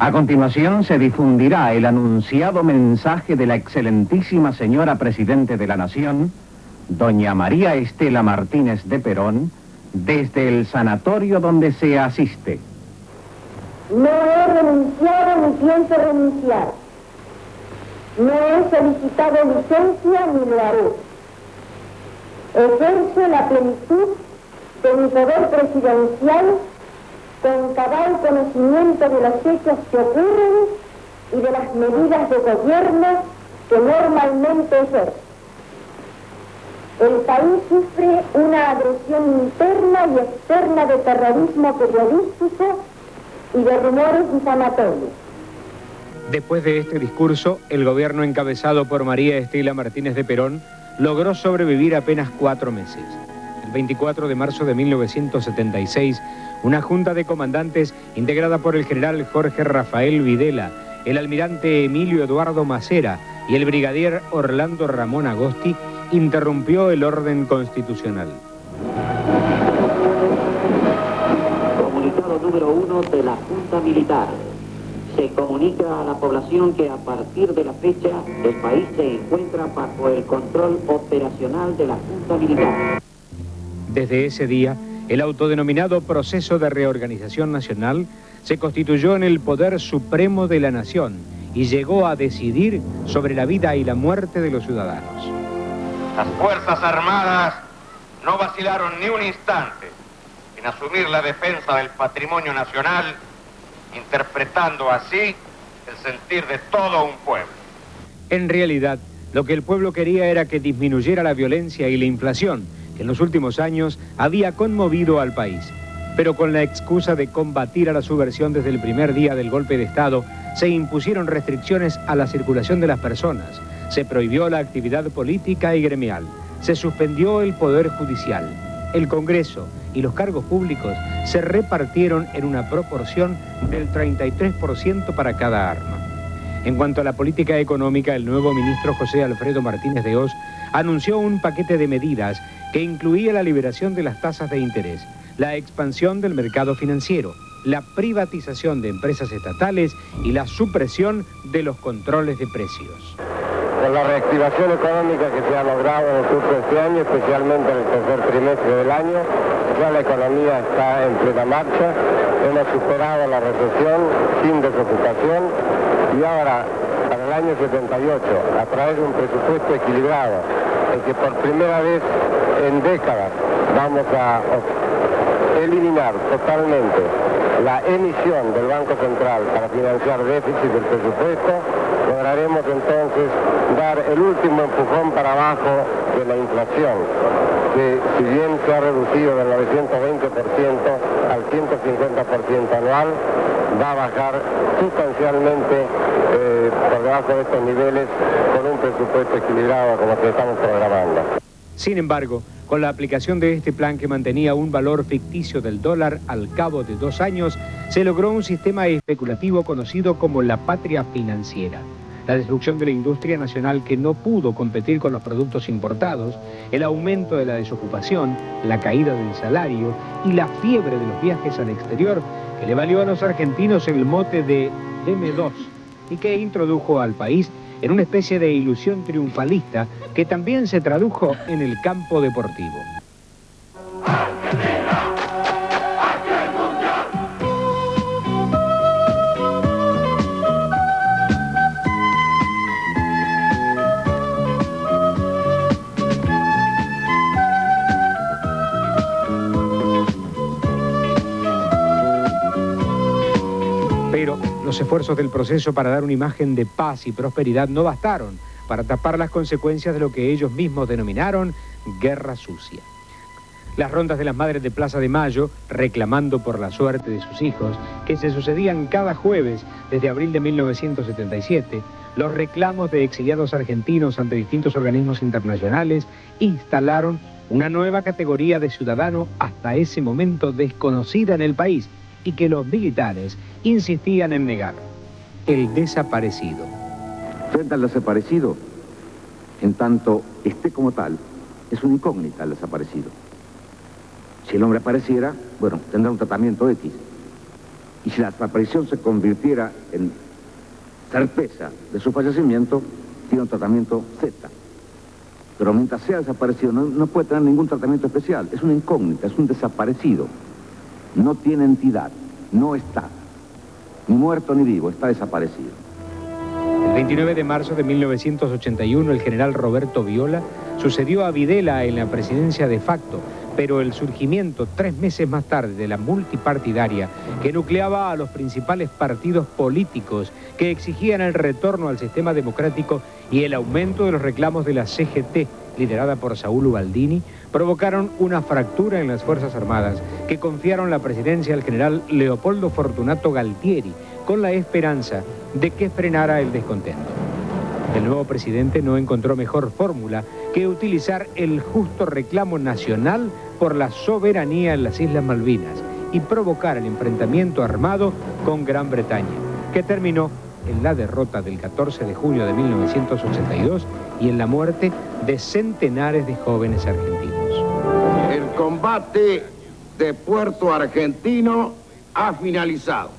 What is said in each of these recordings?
A continuación se difundirá el anunciado mensaje de la excelentísima señora Presidente de la Nación, doña María Estela Martínez de Perón, desde el sanatorio donde se asiste. No he renunciado ni pienso renunciar. No he solicitado licencia ni lo haré. Ejerzo la plenitud de mi poder presidencial con cabal conocimiento de los hechos que ocurren y de las medidas de gobierno que normalmente ejerzo. El país sufre una agresión interna y externa de terrorismo periodístico y de rumores difamatorios. Después de este discurso, el gobierno encabezado por María Estela Martínez de Perón logró sobrevivir apenas 4 meses. El 24 de marzo de 1976, una junta de comandantes integrada por el general Jorge Rafael Videla, el almirante Emilio Eduardo Macera y el brigadier Orlando Ramón Agosti interrumpió el orden constitucional. Comunicado número 1 de la Junta Militar. Se comunica a la población que a partir de la fecha el país se encuentra bajo el control operacional de la Junta Militar. Desde ese día, el autodenominado Proceso de Reorganización Nacional se constituyó en el poder supremo de la nación y llegó a decidir sobre la vida y la muerte de los ciudadanos. Las Fuerzas Armadas no vacilaron ni un instante en asumir la defensa del patrimonio nacional, interpretando así el sentir de todo un pueblo. En realidad, lo que el pueblo quería era que disminuyera la violencia y la inflación, que en los últimos años había conmovido al país. Pero con la excusa de combatir a la subversión desde el primer día del golpe de Estado, se impusieron restricciones a la circulación de las personas, se prohibió la actividad política y gremial, se suspendió el Poder Judicial, el Congreso y los cargos públicos se repartieron en una proporción del 33% para cada arma. En cuanto a la política económica, el nuevo ministro José Alfredo Martínez de Hoz anunció un paquete de medidas que incluía la liberación de las tasas de interés, la expansión del mercado financiero, la privatización de empresas estatales y la supresión de los controles de precios. Con la reactivación económica que se ha logrado en el curso de este año, especialmente en el tercer trimestre del año, ya la economía está en plena marcha, hemos superado la recesión sin desocupación y ahora, para el año 78, a través de un presupuesto equilibrado, en que por primera vez en décadas vamos a eliminar totalmente la emisión del Banco Central para financiar déficit del presupuesto, lograremos entonces dar el último empujón para abajo de la inflación, que si bien se ha reducido del 920% al 150% anual, va a bajar sustancialmente por debajo de estos niveles con un presupuesto equilibrado como que estamos programando. Sin embargo, con la aplicación de este plan que mantenía un valor ficticio del dólar al cabo de 2 años, se logró un sistema especulativo conocido como la patria financiera. La destrucción de la industria nacional que no pudo competir con los productos importados, el aumento de la desocupación, la caída del salario y la fiebre de los viajes al exterior, que le valió a los argentinos el mote de M2 y que introdujo al país en una especie de ilusión triunfalista que también se tradujo en el campo deportivo. Pero los esfuerzos del proceso para dar una imagen de paz y prosperidad no bastaron para tapar las consecuencias de lo que ellos mismos denominaron guerra sucia. Las rondas de las madres de Plaza de Mayo, reclamando por la suerte de sus hijos, que se sucedían cada jueves desde abril de 1977, los reclamos de exiliados argentinos ante distintos organismos internacionales, instalaron una nueva categoría de ciudadano hasta ese momento desconocida en el país y que los militares insistían en negar: el desaparecido. Frente al desaparecido, en tanto esté como tal, es una incógnita el desaparecido. Si el hombre apareciera, bueno, tendrá un tratamiento X. Y si la desaparición se convirtiera en certeza de su fallecimiento, tiene un tratamiento Z. Pero mientras sea desaparecido, no puede tener ningún tratamiento especial. Es una incógnita, es un desaparecido. No tiene entidad, no está. Ni muerto ni vivo, está desaparecido. El 29 de marzo de 1981, el general Roberto Viola sucedió a Videla en la presidencia de facto, pero el surgimiento 3 meses más tarde de la multipartidaria que nucleaba a los principales partidos políticos que exigían el retorno al sistema democrático y el aumento de los reclamos de la CGT, liderada por Saúl Ubaldini, provocaron una fractura en las Fuerzas Armadas que confiaron la presidencia al general Leopoldo Fortunato Galtieri con la esperanza de que frenara el descontento. El nuevo presidente no encontró mejor fórmula que utilizar el justo reclamo nacional por la soberanía en las Islas Malvinas y provocar el enfrentamiento armado con Gran Bretaña, que terminó en la derrota del 14 de junio de 1982 y en la muerte de centenares de jóvenes argentinos. El combate de Puerto Argentino ha finalizado.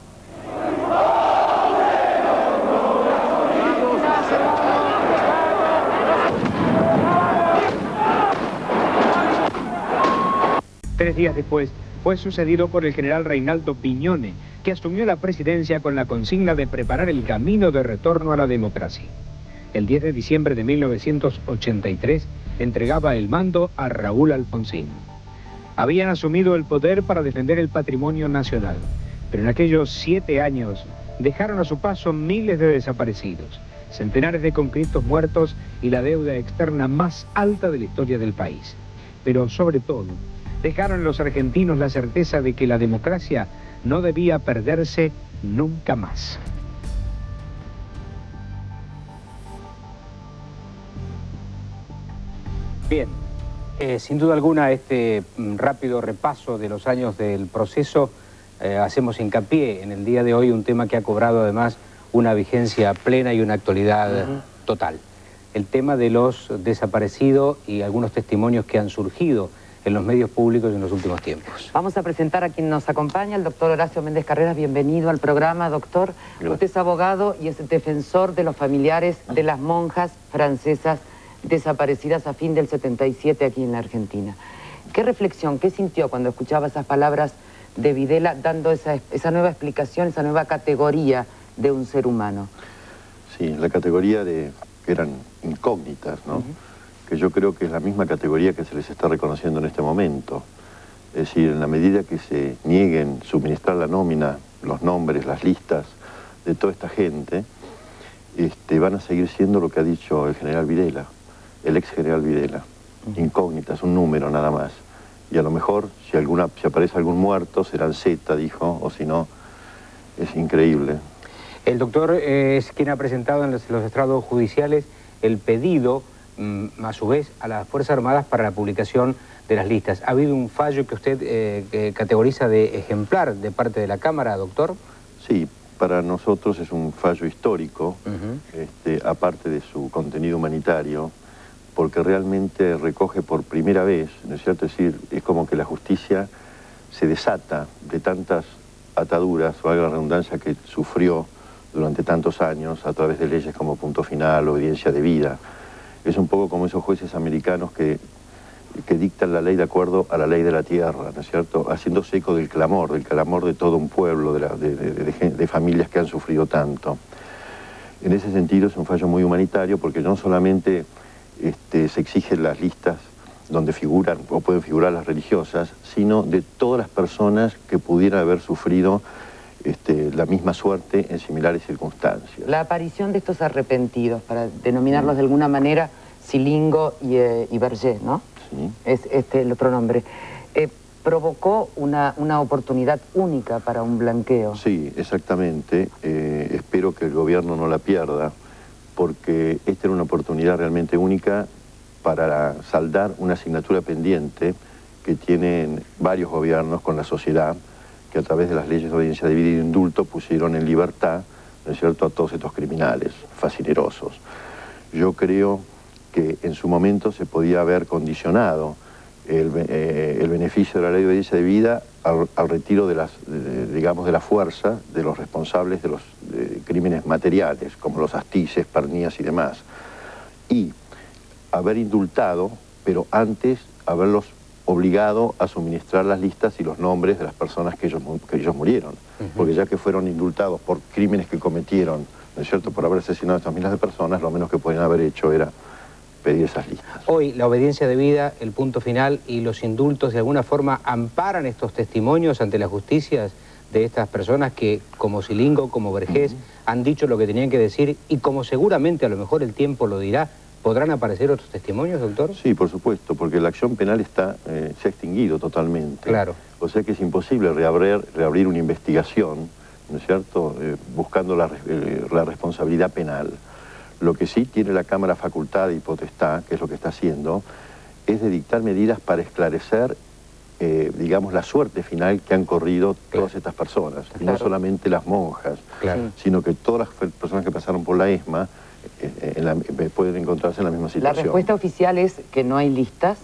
Tres días después, fue sucedido por el general Reinaldo Piñone, que asumió la presidencia con la consigna de preparar el camino de retorno a la democracia. El 10 de diciembre de 1983, entregaba el mando a Raúl Alfonsín. Habían asumido el poder para defender el patrimonio nacional, pero en aquellos 7 años dejaron a su paso miles de desaparecidos, centenares de conscriptos muertos y la deuda externa más alta de la historia del país. Pero sobre todo, dejaron en los argentinos la certeza de que la democracia no debía perderse nunca más. Bien, sin duda alguna este rápido repaso de los años del proceso hacemos hincapié en el día de hoy un tema que ha cobrado además una vigencia plena y una actualidad total. El tema de los desaparecidos y algunos testimonios que han surgido en los medios públicos en los últimos tiempos. Vamos a presentar a quien nos acompaña, el doctor Horacio Méndez Carreras. Bienvenido al programa, doctor. Gracias. Usted es abogado y es defensor de los familiares de las monjas francesas desaparecidas a fin del 77 aquí en la Argentina. ¿Qué reflexión, qué sintió cuando escuchaba esas palabras de Videla dando esa nueva explicación, esa nueva categoría de un ser humano? Sí, la categoría de que eran incógnitas, ¿no? Que yo creo que es la misma categoría que se les está reconociendo en este momento. Es decir, en la medida que se nieguen suministrar la nómina, los nombres, las listas de toda esta gente, van a seguir siendo lo que ha dicho el general Videla, el ex general Videla. Incógnitas, un número nada más. Y a lo mejor, si aparece algún muerto, serán Z, dijo, o si no, es increíble. El doctor es quien ha presentado en los estrados judiciales el pedido a su vez a las Fuerzas Armadas para la publicación de las listas. ¿Ha habido un fallo que usted categoriza de ejemplar de parte de la Cámara, doctor? Sí, para nosotros es un fallo histórico, aparte de su contenido humanitario, porque realmente recoge por primera vez, ¿no es cierto? Es decir, es como que la justicia se desata de tantas ataduras, valga la redundancia, que sufrió durante tantos años a través de leyes como punto final, obediencia debida. Es un poco como esos jueces americanos que dictan la ley de acuerdo a la ley de la tierra, ¿no es cierto? Haciéndose eco del clamor de todo un pueblo, de familias que han sufrido tanto. En ese sentido es un fallo muy humanitario porque no solamente se exigen las listas donde figuran o pueden figurar las religiosas, sino de todas las personas que pudieran haber sufrido la misma suerte en similares circunstancias. La aparición de estos arrepentidos, para denominarlos de alguna manera, Silingo y Berger, ¿no? Sí. Es el otro nombre. Provocó una oportunidad única para un blanqueo. Sí, exactamente. Espero que el gobierno no la pierda, porque esta era una oportunidad realmente única para saldar una asignatura pendiente que tienen varios gobiernos con la sociedad, que a través de las leyes de audiencia debida y de indulto pusieron en libertad, ¿no es cierto?, a todos estos criminales fascinerosos. Yo creo que en su momento se podía haber condicionado el beneficio de la ley de obediencia debida al retiro de la fuerza de los responsables de los crímenes materiales, como los Astices, Pernías y demás. Y haber indultado, pero antes haberlos obligado a suministrar las listas y los nombres de las personas que ellos murieron. Porque ya que fueron indultados por crímenes que cometieron, ¿no es cierto?, por haber asesinado a estas miles de personas, lo menos que podían haber hecho era pedir esas listas. Hoy la obediencia debida, el punto final y los indultos de alguna forma amparan estos testimonios ante la justicia de estas personas que, como Silingo, como Vergés, han dicho lo que tenían que decir y como seguramente a lo mejor el tiempo lo dirá. ¿Podrán aparecer otros testimonios, doctor? Sí, por supuesto, porque la acción penal se ha extinguido totalmente. Claro. O sea que es imposible reabrir una investigación, ¿no es cierto?, buscando la responsabilidad penal. Lo que sí tiene la Cámara facultad y potestad, que es lo que está haciendo, es de dictar medidas para esclarecer, digamos, la suerte final que han corrido todas estas personas. Claro. Y no solamente las monjas, sino que todas las personas que pasaron por la ESMA pueden encontrarse en la misma situación. La respuesta oficial es que no hay listas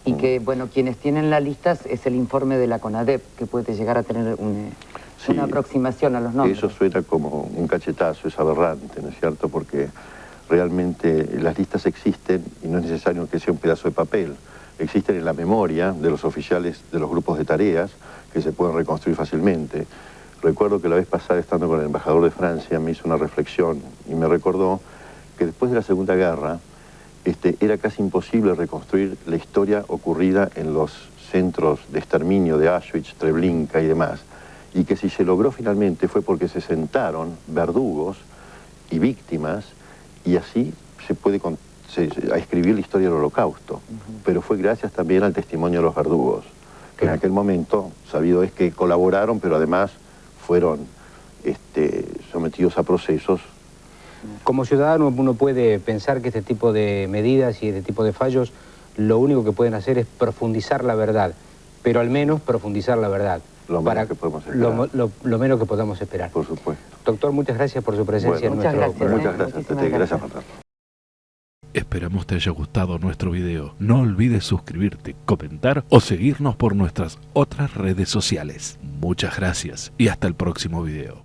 y que, bueno, quienes tienen las listas es el informe de la CONADEP, que puede llegar a tener una aproximación a los nombres. Eso suena como un cachetazo, es aberrante, ¿no es cierto?, porque realmente las listas existen y no es necesario que sea un pedazo de papel. Existen en la memoria de los oficiales de los grupos de tareas que se pueden reconstruir fácilmente. Recuerdo que la vez pasada, estando con el embajador de Francia, me hizo una reflexión y me recordó que después de la Segunda Guerra era casi imposible reconstruir la historia ocurrida en los centros de exterminio de Auschwitz, Treblinka y demás. Y que si se logró finalmente fue porque se sentaron verdugos y víctimas y así se puede a escribir la historia del Holocausto. Pero fue gracias también al testimonio de los verdugos, que en aquel momento, sabido es que colaboraron, pero además fueron sometidos a procesos. Como ciudadano uno puede pensar que este tipo de medidas y este tipo de fallos lo único que pueden hacer es profundizar la verdad, pero al menos profundizar la verdad. Lo menos que podemos esperar. Lo menos que podamos esperar. Por supuesto. Doctor, muchas gracias por su presencia en nuestro programa. Muchas gracias, Tete. Gracias, Fernando. Esperamos te haya gustado nuestro video. No olvides suscribirte, comentar o seguirnos por nuestras otras redes sociales. Muchas gracias y hasta el próximo video.